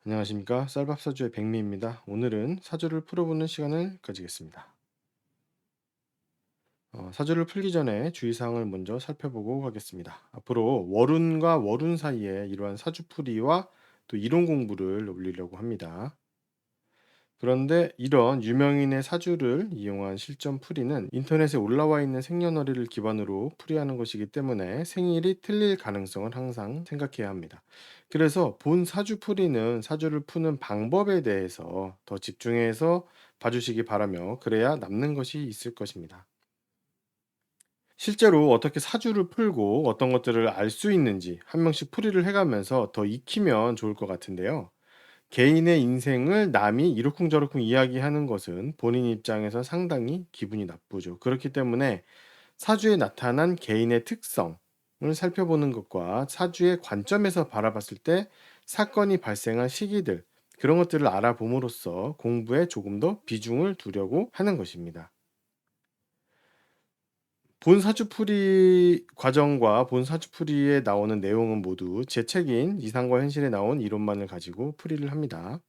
안녕하십니까. 쌀밥사주의 백미입니다. 오늘은 사주를 풀어보는 시간을 가지겠습니다. 사주를 풀기 전에 주의사항을 먼저 살펴보고 가겠습니다. 앞으로 월운과 월운 사이에 이러한 사주풀이와 또 이론 공부를 올리려고 합니다. 그런데 이런 유명인의 사주를 이용한 실전 풀이는 인터넷에 올라와 있는 생년월일을 기반으로 풀이하는 것이기 때문에 생일이 틀릴 가능성을 항상 생각해야 합니다. 그래서 본 사주 풀이는 사주를 푸는 방법에 대해서 더 집중해서 봐주시기 바라며 그래야 남는 것이 있을 것입니다. 실제로 어떻게 사주를 풀고 어떤 것들을 알 수 있는지 한 명씩 풀이를 해가면서 더 익히면 좋을 것 같은데요. 개인의 인생을 남이 이러쿵저러쿵 이야기하는 것은 본인 입장에서 상당히 기분이 나쁘죠. 그렇기 때문에 사주에 나타난 개인의 특성을 살펴보는 것과 사주의 관점에서 바라봤을 때 사건이 발생한 시기들, 그런 것들을 알아봄으로써 공부에 조금 더 비중을 두려고 하는 것입니다. 본 사주풀이 과정과 본 사주풀이에 나오는 내용은 모두 제 책인 이상과 현실에 나온 이론만을 가지고 풀이를 합니다.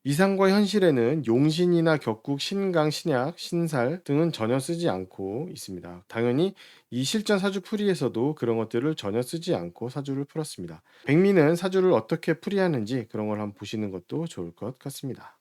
이상과 현실에는 용신이나 격국, 신강, 신약, 신살 등은 전혀 쓰지 않고 있습니다. 당연히 이 실전 사주 풀이에서도 그런 것들을 전혀 쓰지 않고 사주를 풀었습니다. 백미는 사주를 어떻게 풀이하는지 그런 걸 한번 보시는 것도 좋을 것 같습니다.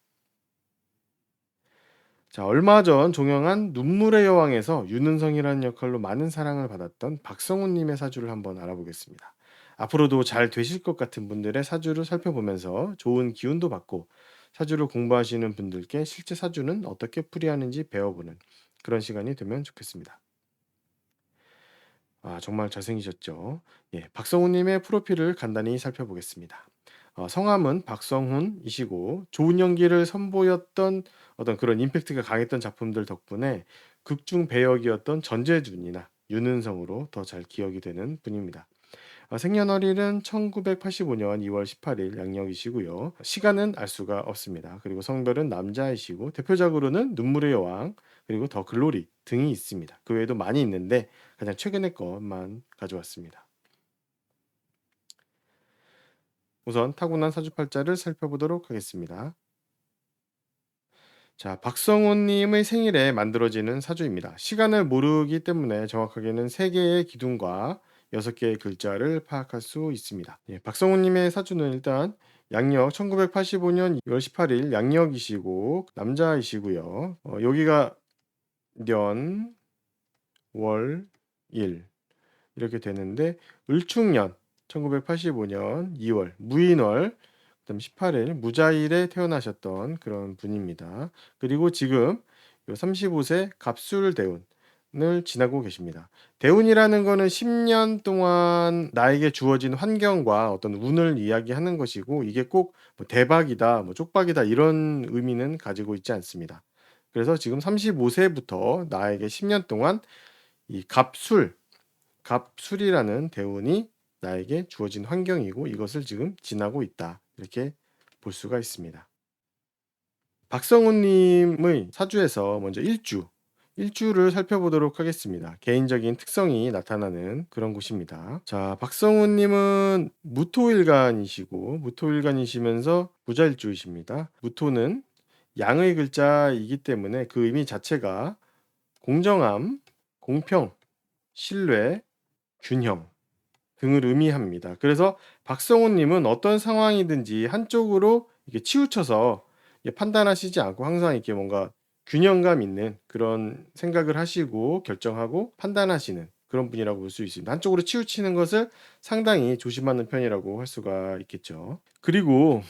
자, 얼마 전 종영한 눈물의 여왕에서 윤은성이라는 역할로 많은 사랑을 받았던 박성훈님의 사주를 한번 알아보겠습니다. 앞으로도 잘 되실 것 같은 분들의 사주를 살펴보면서 좋은 기운도 받고 사주를 공부하시는 분들께 실제 사주는 어떻게 풀이하는지 배워보는 그런 시간이 되면 좋겠습니다. 정말 잘생기셨죠? 예, 박성훈님의 프로필을 간단히 살펴보겠습니다. 성함은 박성훈이시고 좋은 연기를 선보였던 어떤 그런 임팩트가 강했던 작품들 덕분에 극중 배역이었던 전재준이나 윤은성으로 더 잘 기억이 되는 분입니다. 생년월일은 1985년 2월 18일 양력이시고요. 시간은 알 수가 없습니다. 그리고 성별은 남자이시고 대표적으로는 눈물의 여왕 그리고 더 글로리 등이 있습니다. 그 외에도 많이 있는데 가장 최근의 것만 가져왔습니다. 우선 타고난 사주팔자를 살펴보도록 하겠습니다. 자, 박성훈 님의 생일에 만들어지는 사주입니다. 시간을 모르기 때문에 정확하게는 3개의 기둥과 6개의 글자를 파악할 수 있습니다. 예, 박성훈 님의 사주는 일단 양력 1985년 2월 18일 양력이시고 남자이시고요. 여기가 년, 월, 일 이렇게 되는데 을충년 1985년 2월 무인월 그다음 18일 무자일에 태어나셨던 그런 분입니다. 그리고 지금 35세 갑술대운을 지나고 계십니다. 대운이라는 거는 10년 동안 나에게 주어진 환경과 어떤 운을 이야기하는 것이고 이게 꼭뭐 대박이다, 뭐 쪽박이다 이런 의미는 가지고 있지 않습니다. 그래서 지금 35세부터 나에게 10년 동안 이 갑술이라는 대운이 나에게 주어진 환경이고 이것을 지금 지나고 있다. 이렇게 볼 수가 있습니다. 박성훈 님의 사주에서 먼저 일주를 살펴보도록 하겠습니다. 개인적인 특성이 나타나는 그런 곳입니다. 자, 박성훈 님은 무토일간이시면서 부자일주이십니다. 무토는 양의 글자이기 때문에 그 의미 자체가 공정함, 공평, 신뢰, 균형 등을 의미합니다. 그래서 박성훈 님은 어떤 상황이든지 한쪽으로 이렇게 치우쳐서 판단하시지 않고 항상 이렇게 뭔가 균형감 있는 그런 생각을 하시고 결정하고 판단하시는 그런 분이라고 볼 수 있습니다. 한쪽으로 치우치는 것을 상당히 조심하는 편이라고 할 수가 있겠죠. 그리고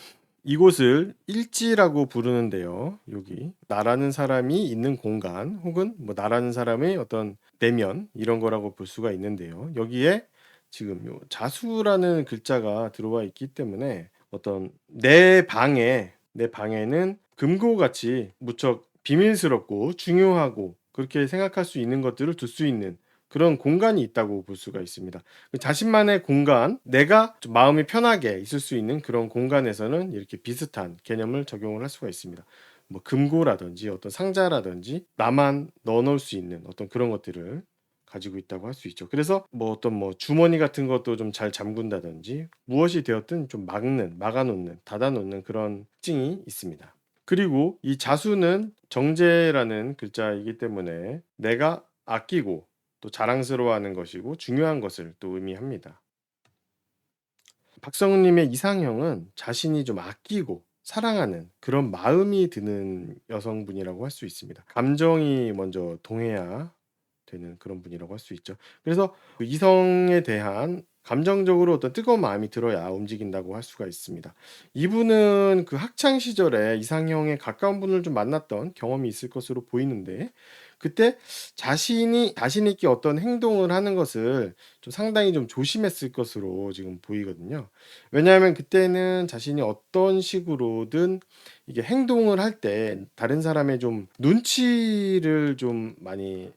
이곳을 일지라고 부르는데요. 여기 나라는 사람이 있는 공간 혹은 뭐 나라는 사람의 어떤 내면 이런 거라고 볼 수가 있는데요. 여기에 지금 요 자수라는 글자가 들어와 있기 때문에 어떤 내 방에는 금고같이 무척 비밀스럽고 중요하고 그렇게 생각할 수 있는 것들을 둘 수 있는 그런 공간이 있다고 볼 수가 있습니다. 자신만의 공간, 내가 좀 마음이 편하게 있을 수 있는 그런 공간에서는 이렇게 비슷한 개념을 적용을 할 수가 있습니다. 뭐 금고라든지 어떤 상자라든지 나만 넣어 놓을 수 있는 어떤 그런 것들을 가지고 있다고 할 수 있죠. 그래서 뭐 어떤 뭐 주머니 같은 것도 좀 잘 잠근다든지 무엇이 되었든 좀 막아 놓는, 닫아 놓는 그런 특징이 있습니다. 그리고 이 자수는 정제라는 글자이기 때문에 내가 아끼고 또 자랑스러워하는 것이고 중요한 것을 또 의미합니다. 박성훈 님의 이상형은 자신이 좀 아끼고 사랑하는 그런 마음이 드는 여성분이라고 할 수 있습니다. 감정이 먼저 동해야 되는 그런 분이라고 할 수 있죠. 그래서 그 이성에 대한 감정적으로 어떤 뜨거운 마음이 들어야 움직인다고 할 수가 있습니다. 이분은 그 학창 시절에 이상형에 가까운 분을 좀 만났던 경험이 있을 것으로 보이는데 그때 자신이 자신 있게 어떤 행동을 하는 것을 좀 상당히 좀 조심했을 것으로 지금 보이거든요. 왜냐하면 그때는 자신이 어떤 식으로든 이게 행동을 할 때 다른 사람의 좀 눈치를 좀 많이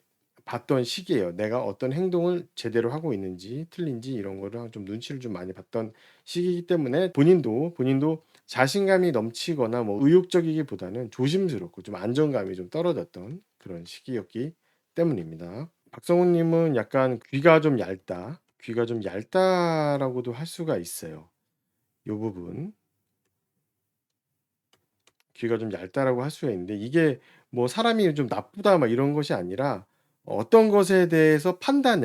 봤던 시기예요. 내가 어떤 행동을 제대로 하고 있는지 틀린지 이런 거를 좀 눈치를 좀 많이 봤던 시기이기 때문에 본인도 자신감이 넘치거나 뭐 의욕적이기보다는 조심스럽고 좀 안정감이 좀 떨어졌던 그런 시기였기 때문입니다. 박성훈 님은 약간 귀가 좀 얇다라고도 할 수가 있어요. 요 부분. 귀가 좀 얇다라고 할 수가 있는데 이게 뭐 사람이 좀 나쁘다 막 이런 것이 아니라 어떤 것에 대해서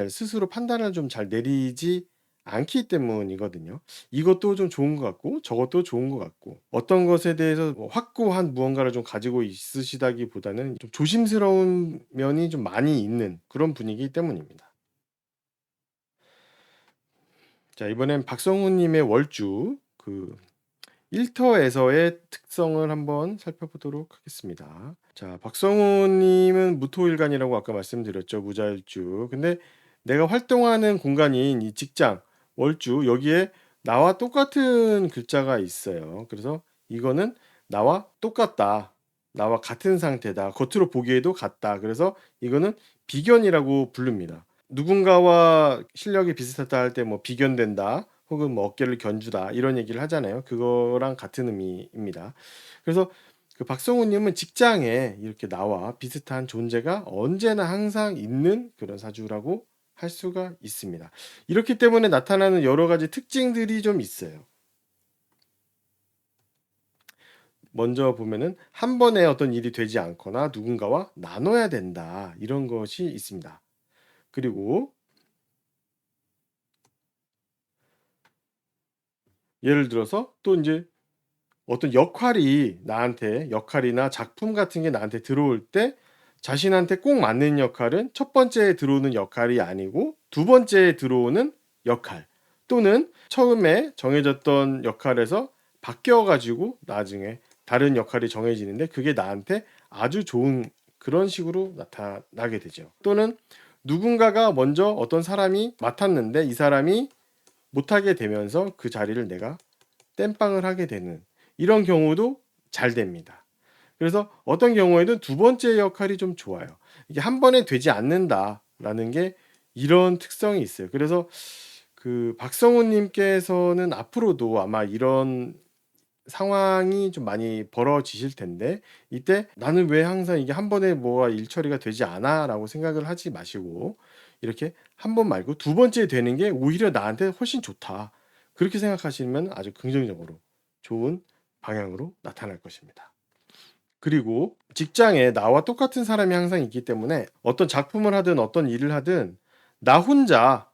스스로 판단을 좀 잘 내리지 않기 때문이거든요. 이것도 좀 좋은 것 같고 저것도 좋은 것 같고 어떤 것에 대해서 뭐 확고한 무언가를 좀 가지고 있으시다기보다는 좀 조심스러운 면이 좀 많이 있는 그런 분이기 때문입니다. 자, 이번엔 박성훈 님의 월주 그 일터에서의 특성을 한번 살펴보도록 하겠습니다. 자, 박성훈 님은 무토일간이라고 아까 말씀드렸죠. 무자일주. 근데 내가 활동하는 공간인 이 직장, 월주 여기에 나와 똑같은 글자가 있어요. 그래서 이거는 나와 똑같다. 나와 같은 상태다. 겉으로 보기에도 같다. 그래서 이거는 비견이라고 부릅니다. 누군가와 실력이 비슷하다 할 때 뭐 비견된다. 혹은 뭐 어깨를 견주다 이런 얘기를 하잖아요. 그거랑 같은 의미입니다. 그래서 그 박성훈 님은 직장에 이렇게 나와 비슷한 존재가 언제나 항상 있는 그런 사주라고 할 수가 있습니다. 이렇기 때문에 나타나는 여러 가지 특징들이 좀 있어요. 먼저 보면은 한 번에 어떤 일이 되지 않거나 누군가와 나눠야 된다. 이런 것이 있습니다. 그리고 예를 들어서 또 이제 어떤 역할이나 작품 같은 게 나한테 들어올 때 자신한테 꼭 맞는 역할은 첫 번째에 들어오는 역할이 아니고 두 번째에 들어오는 역할 또는 처음에 정해졌던 역할에서 바뀌어 가지고 나중에 다른 역할이 정해지는데 그게 나한테 아주 좋은 그런 식으로 나타나게 되죠. 또는 누군가가 먼저 어떤 사람이 맡았는데 이 사람이 못하게 되면서 그 자리를 내가 땜빵을 하게 되는 이런 경우도 잘 됩니다. 그래서 어떤 경우에는 두 번째 역할이 좀 좋아요. 이게 한 번에 되지 않는다라는 게 이런 특성이 있어요. 그래서 그 박성훈 님께서는 앞으로도 아마 이런 상황이 좀 많이 벌어지실 텐데 이때 '나는 왜 항상 이게 한 번에 뭐가 일 처리가 되지 않아?'라고 생각을 하지 마시고 이렇게 한 번 말고 두 번째 되는 게 오히려 나한테 훨씬 좋다. 그렇게 생각하시면 아주 긍정적으로 좋은 방향으로 나타날 것입니다. 그리고 직장에 나와 똑같은 사람이 항상 있기 때문에 어떤 작품을 하든 어떤 일을 하든 나 혼자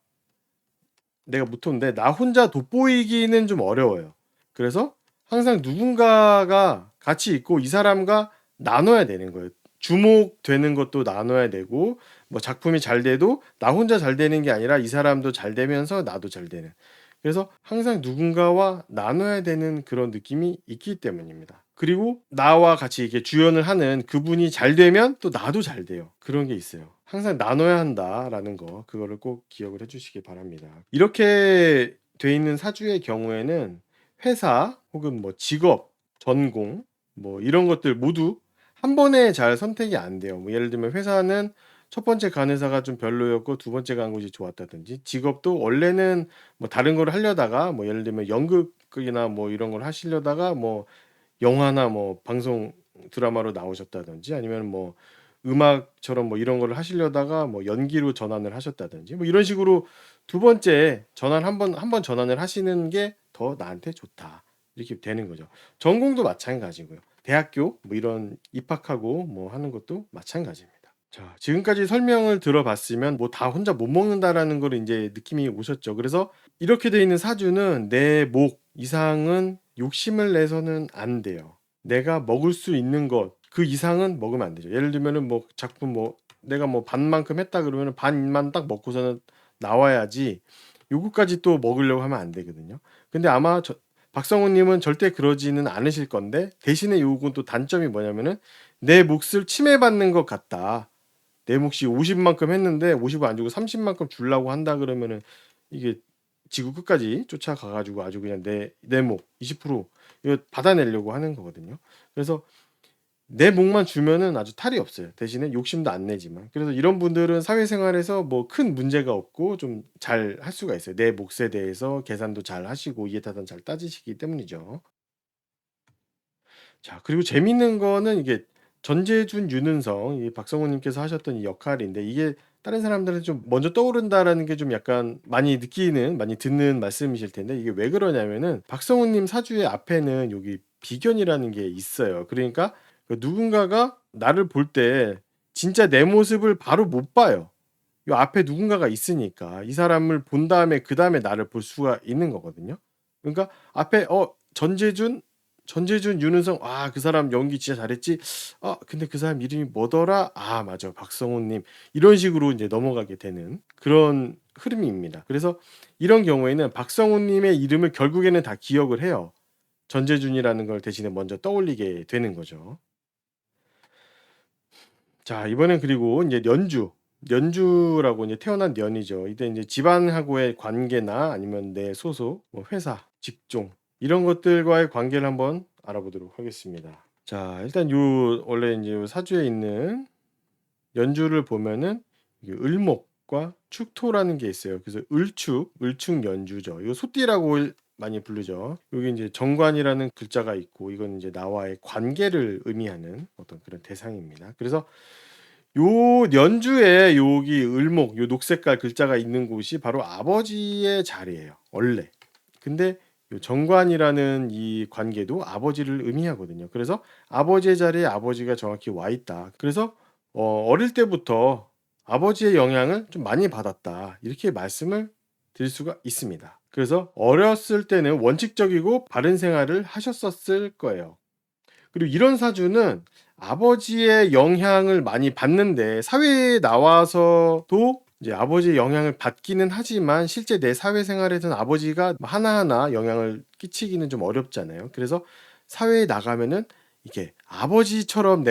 내가 무토인데 나 혼자 돋보이기는 좀 어려워요. 그래서 항상 누군가가 같이 있고 이 사람과 나눠야 되는 거예요. 주목되는 것도 나눠야 되고 뭐 작품이 잘 돼도 나 혼자 잘 되는 게 아니라 이 사람도 잘 되면서 나도 잘 되는. 그래서 항상 누군가와 나눠야 되는 그런 느낌이 있기 때문입니다. 그리고 나와 같이 이렇게 주연을 하는 그분이 잘 되면 또 나도 잘 돼요. 그런 게 있어요. 항상 나눠야 한다라는 거 그거를 꼭 기억을 해 주시기 바랍니다. 이렇게 돼 있는 사주의 경우에는 회사 혹은 뭐 직업, 전공 뭐 이런 것들 모두 한 번에 잘 선택이 안 돼요. 뭐 예를 들면 회사는 첫 번째 간 회사가 좀 별로였고 두 번째 간 곳이 좋았다든지 직업도 원래는 뭐 다른 걸 하려다가 뭐 예를 들면 연극이나 뭐 이런 걸 하시려다가 뭐 영화나 뭐 방송 드라마로 나오셨다든지 아니면 뭐 음악처럼 뭐 이런 거를 하시려다가 뭐 연기로 전환을 하셨다든지 뭐 이런 식으로 두 번째 전환 한 번 전환을 하시는 게 더 나한테 좋다. 이렇게 되는 거죠. 전공도 마찬가지고요. 대학교 뭐 이런 입학하고 뭐 하는 것도 마찬가지입니다. 자, 지금까지 설명을 들어봤으면 뭐 다 혼자 못 먹는다라는 거를 인제 느낌이 오셨죠. 그래서 이렇게 돼 있는 사주는 내 목 이상은 욕심을 내서는 안 돼요. 내가 먹을 수 있는 것 그 이상은 먹으면 안 되죠. 예를 들면은 뭐 작품 뭐 내가 뭐 반만큼 했다 그러면은 반만 딱 먹고서는 나와야지 요거까지 또 먹으려고 하면 안 되거든요. 근데 아마 박성훈 님은 절대 그러지는 않으실 건데 대신에 요건 또 단점이 뭐냐면은 '내 몫을 침해받는 것 같다.' 내 몫이 50 만큼 했는데 50을 안 주고 30 만큼 주려고 한다 그러면은 이게 지구 끝까지 쫓아가 가지고 아주 그냥 내 목 20% 이거 받아내려고 하는 거거든요. 그래서 내 몫만 주면은 아주 탈이 없어요. 대신에 욕심도 안 내지만. 그래서 이런 분들은 사회생활에서 뭐 큰 문제가 없고 좀 잘 할 수가 있어요. 내 몫에 대해서 계산도 잘 하시고 이해타산 잘 따지시기 때문이죠. 자, 그리고 재밌는 거는 이게 전재준, 윤은성 이 박성호 님께서 하셨던 이 역할인데 이게 다른 사람들은 좀 먼저 떠오른다라는 게 좀 약간 많이 느끼는 많이 듣는 말씀이실 텐데 이게 왜 그러냐면은 박성호 님 사주의 앞에는 여기 비견이라는 게 있어요. 그러니까 그 누군가가 나를 볼 때 진짜 내 모습을 바로 못 봐요. 요 앞에 누군가가 있으니까. 이 사람을 본 다음에 그다음에 나를 볼 수가 있는 거거든요. 그러니까 앞에 전재준, 윤은성 아 그 사람 연기 진짜 잘했지. 아 근데 그 사람 이름이 뭐더라? 아 맞아. 박성훈 님. 이런 식으로 인제 넘어가게 되는 그런 흐름입니다. 그래서 이런 경우에는 박성훈 님의 이름을 결국에는 다 기억을 해요. 전재준이라는 걸 대신에 먼저 떠올리게 되는 거죠. 자, 이번엔 그리고 인제 연주라고 인제 태어난 년이죠. 이때 인제 집안하고의 관계나 아니면 내 소속, 뭐 회사, 직종 이런 것들과의 관계를 한번 알아보도록 하겠습니다. 자, 일단 요 원래 인제 요 사주에 있는 연주를 보면은 이게 을목과 축토라는 게 있어요. 그래서 을축 연주죠. 이거 소띠라고 많이 부르죠. 여기 인제 정관이라는 글자가 있고 이건 인제 나와의 관계를 의미하는 어떤 그런 대상입니다. 그래서 요 연주에 여기 을목 요 녹색깔 글자가 있는 곳이 바로 아버지의 자리예요 원래. 근데 요 정관이라는 이 관계도 아버지를 의미하거든요. 그래서 아버지의 자리에 아버지가 정확히 와 있다. 그래서 어릴 때부터 아버지의 영향을 좀 많이 받았다. 이렇게 말씀을 드릴 수가 있습니다. 그래서 어렸을 때는 원칙적이고 바른 생활을 하셨었을 거예요. 그리고 이런 사주는 아버지의 영향을 많이 받는데 사회에 나와서도 이제 아버지의 영향을 받기는 하지만 실제 내 사회생활에서는 아버지가 하나하나 영향을 끼치기는 좀 어렵잖아요. 그래서 사회에 나가면은 이게 아버지처럼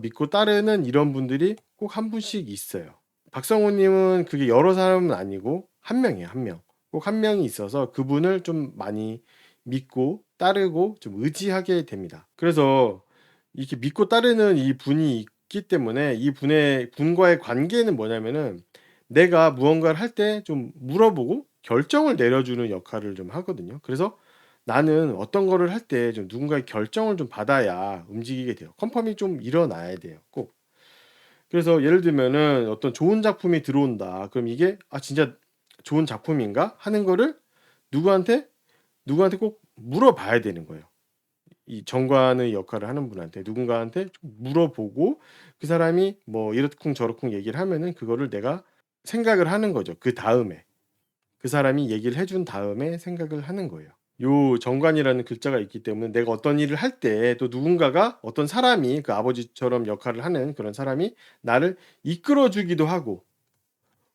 믿고 따르는 이런 분들이 꼭 한 분씩 있어요. 박성호 님은 그게 여러 사람은 아니고 한 명이에요, 한 명. 꼭 한 명이 있어서 그분을 좀 많이 믿고 따르고 좀 의지하게 됩니다. 그래서 이렇게 믿고 따르는 이 분이 있기 때문에 이 분과의 관계는 뭐냐면은 내가 무언가를 할 때 좀 물어보고 결정을 내려주는 역할을 좀 하거든요. 그래서 나는 어떤 거를 할 때 좀 누군가의 결정을 좀 받아야 움직이게 돼요. 컨펌이 좀 일어나야 돼요, 꼭. 그래서 예를 들면은 어떤 좋은 작품이 들어온다. 그럼 이게 '아 진짜 좋은 작품인가?' 하는 거를 누구한테 꼭 물어봐야 되는 거예요. 이 정관의 역할을 하는 분한테 누군가한테 좀 물어보고 그 사람이 뭐 이러쿵저러쿵 얘기를 하면은 그거를 내가 생각을 하는 거죠. 그다음에. 그 사람이 얘기를 해준 다음에 생각을 하는 거예요. 요 정관이라는 글자가 있기 때문에 내가 어떤 일을 할 때 또 누군가가 어떤 사람이 그 아버지처럼 역할을 하는 그런 사람이 나를 이끌어 주기도 하고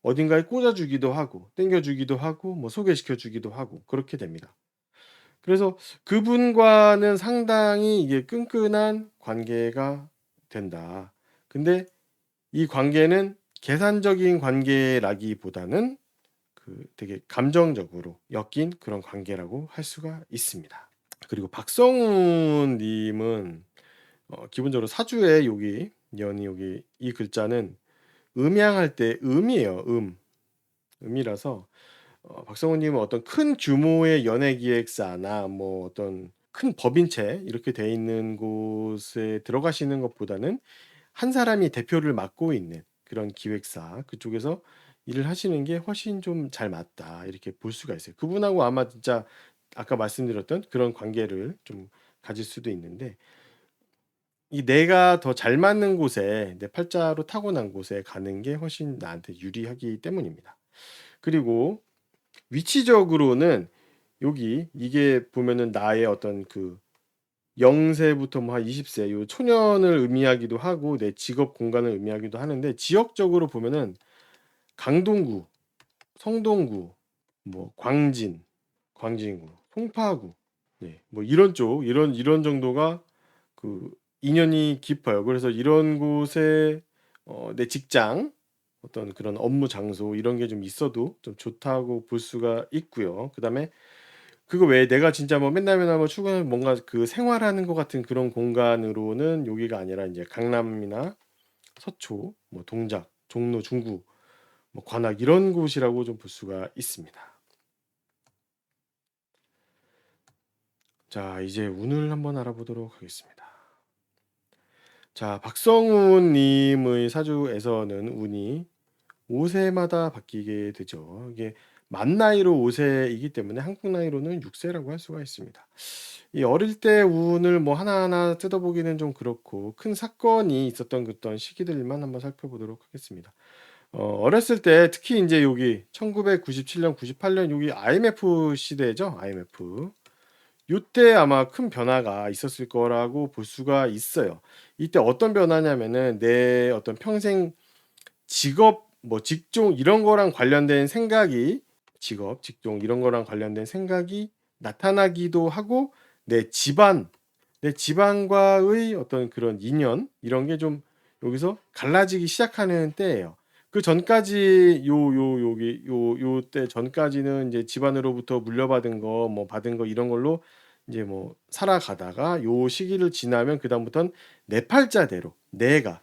어딘가에 꽂아 주기도 하고 땡겨 주기도 하고 뭐 소개시켜 주기도 하고 그렇게 됩니다. 그래서 그분과는 상당히 이게 끈끈한 관계가 된다. 근데 이 관계는 계산적인 관계라기보다는 그 되게 감정적으로 엮인 그런 관계라고 할 수가 있습니다. 그리고 박성훈 님은 기본적으로 사주에 여기 연이 여기 이 글자는 음양할 때 음이에요. 음이라서 박성훈 님은 어떤 큰 규모의 연예 기획사나 뭐 어떤 큰 법인체 이렇게 돼 있는 곳에 들어가시는 것보다는 한 사람이 대표를 맡고 있는 그런 기획사 그쪽에서 일을 하시는 게 훨씬 좀 잘 맞다 이렇게 볼 수가 있어요. 그분하고 아마 진짜 아까 말씀드렸던 그런 관계를 좀 가질 수도 있는데 이 내가 더 잘 맞는 곳에 내 팔자로 타고난 곳에 가는 게 훨씬 나한테 유리하기 때문입니다. 그리고 위치적으로는 여기 이게 보면은 나의 어떤 그 0 세부터 뭐 한 20세 요 초년을 의미하기도 하고 내 직업 공간을 의미하기도 하는데 지역적으로 보면은 강동구, 성동구, 뭐 광진구, 송파구 뭐 이런 쪽 이런 정도가 그 인연이 깊어요. 그래서 이런 곳에 내 직장 어떤 그런 업무 장소 이런 게 좀 있어도 좀 좋다고 볼 수가 있고요. 그다음에 그거 외에 내가 진짜 뭐 맨날 뭐 출근하면 뭔가 그 생활하는 것 같은 그런 공간으로는 여기가 아니라 인제 강남이나 서초, 뭐 동작, 종로, 중구, 뭐 관악 이런 곳이라고 좀 볼 수가 있습니다. 자 이제 운을 한번 알아보도록 하겠습니다. 자 박성훈 님의 사주에서는 운이 5 세마다 바뀌게 되죠. 이게 만 나이로 5 세이기 때문에 한국 나이로는 6 세라고 할 수가 있습니다. 이 어릴 때 운을 뭐 하나하나 뜯어보기는 좀 그렇고 큰 사건이 있었던 그떤 시기들만 한번 살펴보도록 하겠습니다. 어렸을 때 특히 인제 여기 1997년 98년 여기 IMF 시대죠, IMF. 요때 아마 큰 변화가 있었을 거라고 볼 수가 있어요. 이때 어떤 변화냐면은 내 어떤 평생 직업 뭐 직종 이런 거랑 관련된 생각이 직업, 직종 이런 거랑 관련된 생각이 나타나기도 하고 내 집안, 내 집안과의 어떤 그런 인연 이런 게 좀 여기서 갈라지기 시작하는 때예요. 그전까지 여기 요때 전까지는 인제 집안으로부터 물려받은 거 뭐 받은 거 이런 걸로 인제 뭐 살아가다가 요 시기를 지나면 그다음부터는 내 팔자대로 내가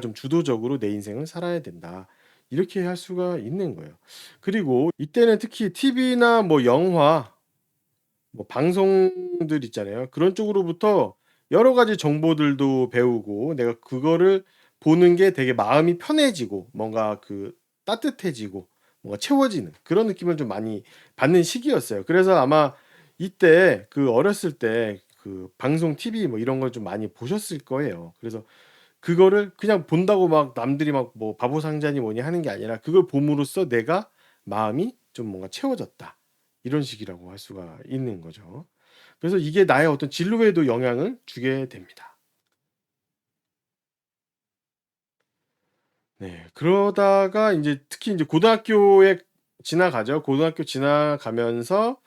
좀 주도적으로 내 인생을 살아야 된다. 이렇게 할 수가 있는 거예요. 그리고 이때는 특히 TV나 뭐 영화 뭐 방송들 있잖아요. 그런 쪽으로부터 여러 가지 정보들도 배우고 내가 그거를 보는 게 되게 마음이 편해지고 뭔가 그 따뜻해지고 뭔가 채워지는 그런 느낌을 좀 많이 받는 시기였어요. 그래서 아마 이때 그 어렸을 때 그 방송 TV 뭐 이런 걸 좀 많이 보셨을 거예요. 그래서 그거를 그냥 본다고 막 남들이 막 뭐 바보 상자니 뭐니 하는 게 아니라 그걸 봄으로써 내가 마음이 좀 뭔가 채워졌다. 이런 식이라고 할 수가 있는 거죠. 그래서 이게 나의 어떤 진로에도 영향을 주게 됩니다. 네. 그러다가 인제 특히 인제 고등학교에 지나가죠. 고등학교 지나가면서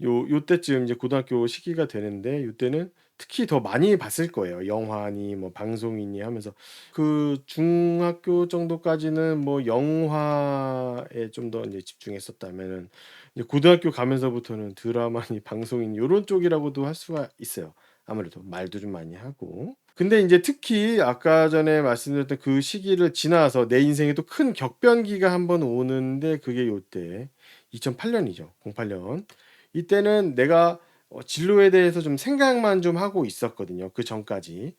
요때쯤 이제 고등학교 시기가 되는데 요때는 특히 더 많이 봤을 거예요. 영화니 뭐 방송이니 하면서. 그 중학교 정도까지는 뭐 영화에 좀 더 인제 집중했었다면은 이제 고등학교 가면서부터는 드라마니 방송이니 요런 쪽이라고도 할 수가 있어요. 아무래도 말도 좀 많이 하고. 근데 인제 특히 아까 전에 말씀드렸던 그 시기를 지나서 내 인생에 또 큰 격변기가 한번 오는데 그게 요때 2008 년이죠. 08 년. 이때는 내가 진로에 대해서 좀 생각만 좀 하고 있었거든요, 그전까지.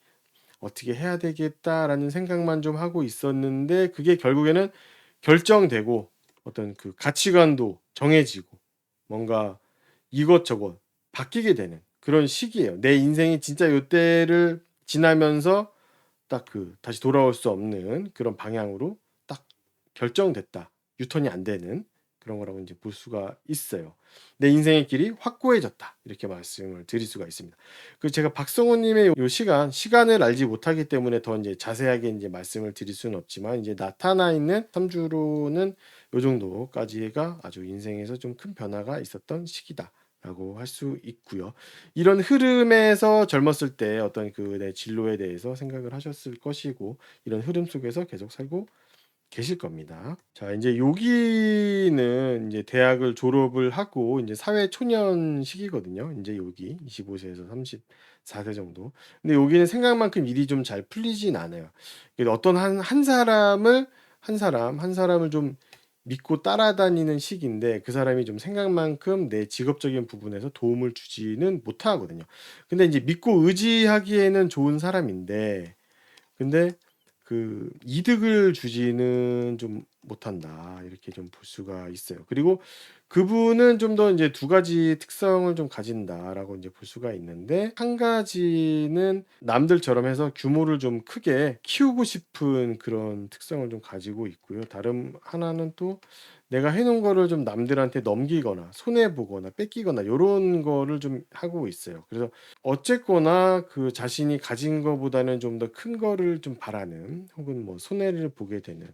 '어떻게 해야 되겠다.'라는 생각만 좀 하고 있었는데 그게 결국에는 결정되고 어떤 그 가치관도 정해지고 뭔가 이것저것 바뀌게 되는 그런 시기예요. 내 인생이 진짜 요때를 지나면서 딱 그 다시 돌아올 수 없는 그런 방향으로 딱 결정됐다. 유턴이 안 되는 그런 거라고 인제 볼 수가 있어요. '내 인생의 길이 확고해졌다.' 이렇게 말씀을 드릴 수가 있습니다. 그 제가 박성호 님의 요 시간을 알지 못하기 때문에 더 인제 자세하게 인제 말씀을 드릴 수는 없지만 인제 나타나 있는 3 주로는 요 정도까지가 아주 인생에서 좀 큰 변화가 있었던 시기다라고 할 수 있고요. 이런 흐름에서 젊었을 때 어떤 그 내 진로에 대해서 생각을 하셨을 것이고 이런 흐름 속에서 계속 살고 계실 겁니다. 자 인제 여기는 인제 대학을 졸업을 하고 인제 사회 초년 시기거든요. 인제 여기 25 세에서 34세 정도. 근데 여기는 생각만큼 일이 좀 잘 풀리진 않아요. 그 어떤 한 사람을 좀 믿고 따라다니는 시기인데 그 사람이 좀 생각만큼 내 직업적인 부분에서 도움을 주지는 못하거든요. 근데 이제 믿고 의지하기에는 좋은 사람인데 근데 그 이득을 주지는 좀 못한다. 이렇게 좀 볼 수가 있어요. 그리고 그분은 좀 더 인제 두 가지 특성을 좀 가진다라고 인제 볼 수가 있는데 한 가지는 남들처럼 해서 규모를 좀 크게 키우고 싶은 그런 특성을 좀 가지고 있고요. 다른 하나는 또 내가 해 놓은 거를 좀 남들한테 넘기거나 손해 보거나 뺏기거나 요런 거를 좀 하고 있어요. 그래서 어쨌거나 그 자신이 가진 거보다는 좀 더 큰 거를 좀 바라는 혹은 뭐 손해를 보게 되는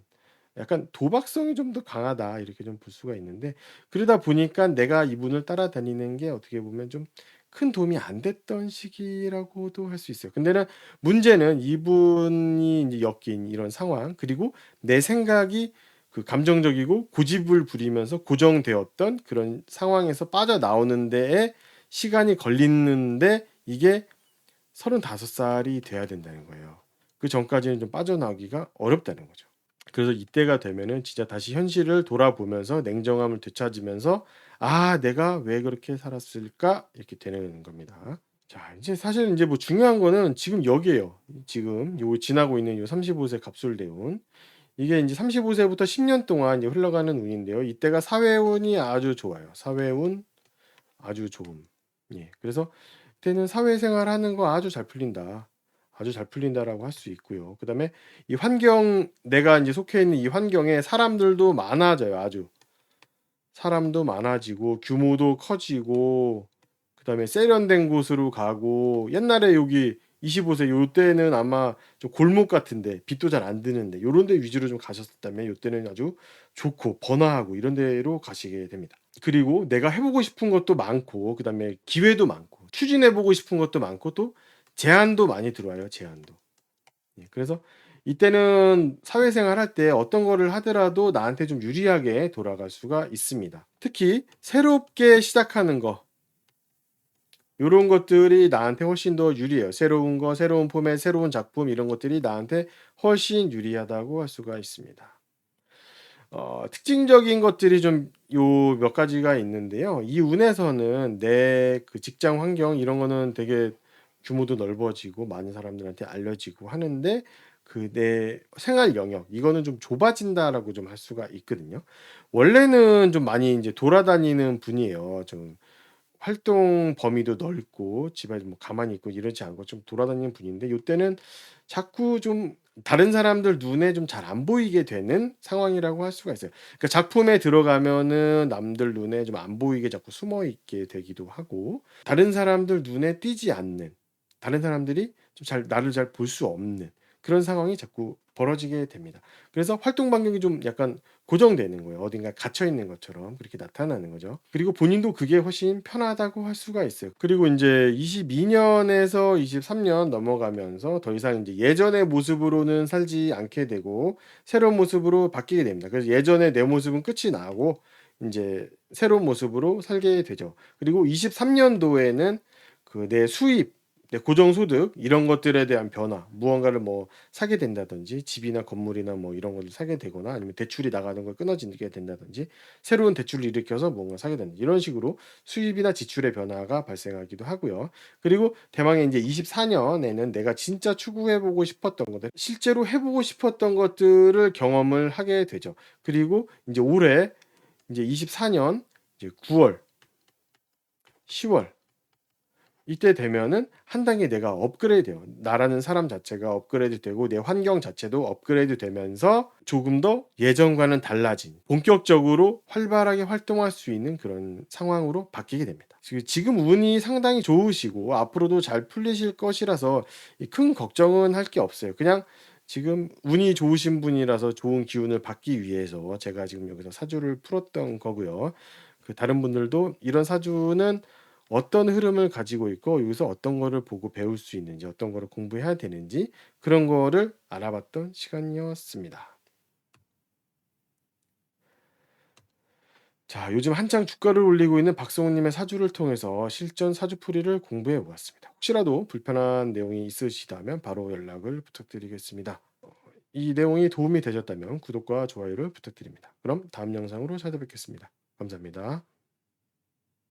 약간 '도박성이 좀 더 강하다.' 이렇게 좀 볼 수가 있는데 그러다 보니까 내가 이분을 따라다니는 게 어떻게 보면 좀 큰 도움이 안 됐던 시기라고도 할 수 있어요. 근데는 문제는 이분이 인제 엮인 이런 상황 그리고 내 생각이 그 감정적이고 고집을 부리면서 고정되었던 그런 상황에서 빠져나오는 데에 시간이 걸리는데 이게 35 살이 돼야 된다는 거예요. 그전까지는 좀 빠져나오기가 어렵다는 거죠. 그래서 이때가 되면은 진짜 다시 현실을 돌아보면서 냉정함을 되찾으면서 '아 내가 왜 그렇게 살았을까?' 이렇게 되는 겁니다. 자 이제 사실 인제 뭐 중요한 거는 지금 여기에요. 지금 요 지나고 있는 요 35세 갑술대운. 이게 인제 35 세부터 10년 동안 이제 흘러가는 운인데요. 이때가 사회운이 아주 좋아요. 사회운 아주 좋음. 예. 그래서 이때는 '사회생활 하는 거 아주 잘 풀린다. 아주 잘 풀린다.'라고 할 수 있고요. 그다음에 이 환경 내가 인제 속해 있는 이 환경에 사람들도 많아져요 아주. 사람도 많아지고 규모도 커지고 그다음에 세련된 곳으로 가고 옛날에 여기 25세 요때는 아마 좀 골목 같은데 빛도 잘 안 드는데 요런 데 위주로 좀 가셨었다면 요때는 아주 좋고 번화하고 이런 데로 가시게 됩니다. 그리고 내가 해 보고 싶은 것도 많고 그다음에 기회도 많고 추진해 보고 싶은 것도 많고 또 제안도 많이 들어와요, 제안도. 예 그래서 이때는 사회생활 할 때 어떤 거를 하더라도 나한테 좀 유리하게 돌아갈 수가 있습니다. 특히 새롭게 시작하는 거 요런 것들이 나한테 훨씬 더 유리해요. 새로운 거, 새로운 포맷, 새로운 작품 이런 것들이 나한테 훨씬 유리하다고 할 수가 있습니다. 특징적인 것들이 좀 요 몇 가지가 있는데요. 이 운에서는 내 그 직장 환경 이런 거는 되게 규모도 넓어지고 많은 사람들한테 알려지고 하는데 그 내 생활 영역 이거는 좀 좁아진다라고 좀 할 수가 있거든요. 원래는 좀 많이 인제 돌아다니는 분이에요. 좀 활동 범위도 넓고 집에 뭐 가만히 있고 이러지 않고 좀 돌아다니는 분인데 요때는 자꾸 좀 다른 사람들 눈에 좀 잘 안 보이게 되는 상황이라고 할 수가 있어요. 그러니까 작품에 들어가면은 남들 눈에 좀 안 보이게 자꾸 숨어 있게 되기도 하고 다른 사람들 눈에 띄지 않는 다른 사람들이 좀 잘 나를 잘 볼 수 없는 그런 상황이 자꾸 벌어지게 됩니다. 그래서 활동 반경이 좀 약간 고정되는 거예요. 어딘가에 갇혀 있는 것처럼 그렇게 나타나는 거죠. 그리고 본인도 그게 훨씬 편하다고 할 수가 있어요. 그리고 인제 22 년에서 23년 넘어가면서 더 이상 인제 예전의 모습으로는 살지 않게 되고 새로운 모습으로 바뀌게 됩니다. 그래서 예전의 내 모습은 끝이 나고 인제 새로운 모습으로 살게 되죠. 그리고 23 년도에는 그 내 수입, 내 고정 소득 이런 것들에 대한 변화, 무언가를 뭐 사게 된다든지 집이나 건물이나 뭐 이런 거를 사게 되거나 아니면 대출이 나가는 걸 끊어지게 된다든지 새로운 대출을 일으켜서 뭔가 사게 된다. 이런 식으로 수입이나 지출의 변화가 발생하기도 하고요. 그리고 대망의 인제 24 년에는 내가 진짜 추구해 보고 싶었던 것들, 실제로 해 보고 싶었던 것들을 경험을 하게 되죠. 그리고 인제 올해 인제 24년 이제 9 월, 10월 이때 되면은 한 단계 내가 업그레이드돼요. 나라는 사람 자체가 업그레이드 되고 내 환경 자체도 업그레이드 되면서 조금 더 예전과는 달라진 본격적으로 활발하게 활동할 수 있는 그런 상황으로 바뀌게 됩니다. 지금 운이 상당히 좋으시고 앞으로도 잘 풀리실 것이라서 이 큰 걱정은 할 게 없어요. 그냥 지금 운이 좋으신 분이라서 좋은 기운을 받기 위해서 제가 지금 여기서 사주를 풀었던 거고요. 그 다른 분들도 이런 사주는 어떤 흐름을 가지고 있고 여기서 어떤 거를 보고 배울 수 있는지 어떤 거를 공부해야 되는지 그런 거를 알아봤던 시간이었습니다. 자 요즘 한창 주가를 올리고 있는 박성우 님의 사주를 통해서 실전 사주풀이를 공부해 보았습니다. 혹시라도 불편한 내용이 있으시다면 바로 연락을 부탁드리겠습니다. 이 내용이 도움이 되셨다면 구독과 좋아요를 부탁드립니다. 그럼 다음 영상으로 찾아뵙겠습니다. 감사합니다.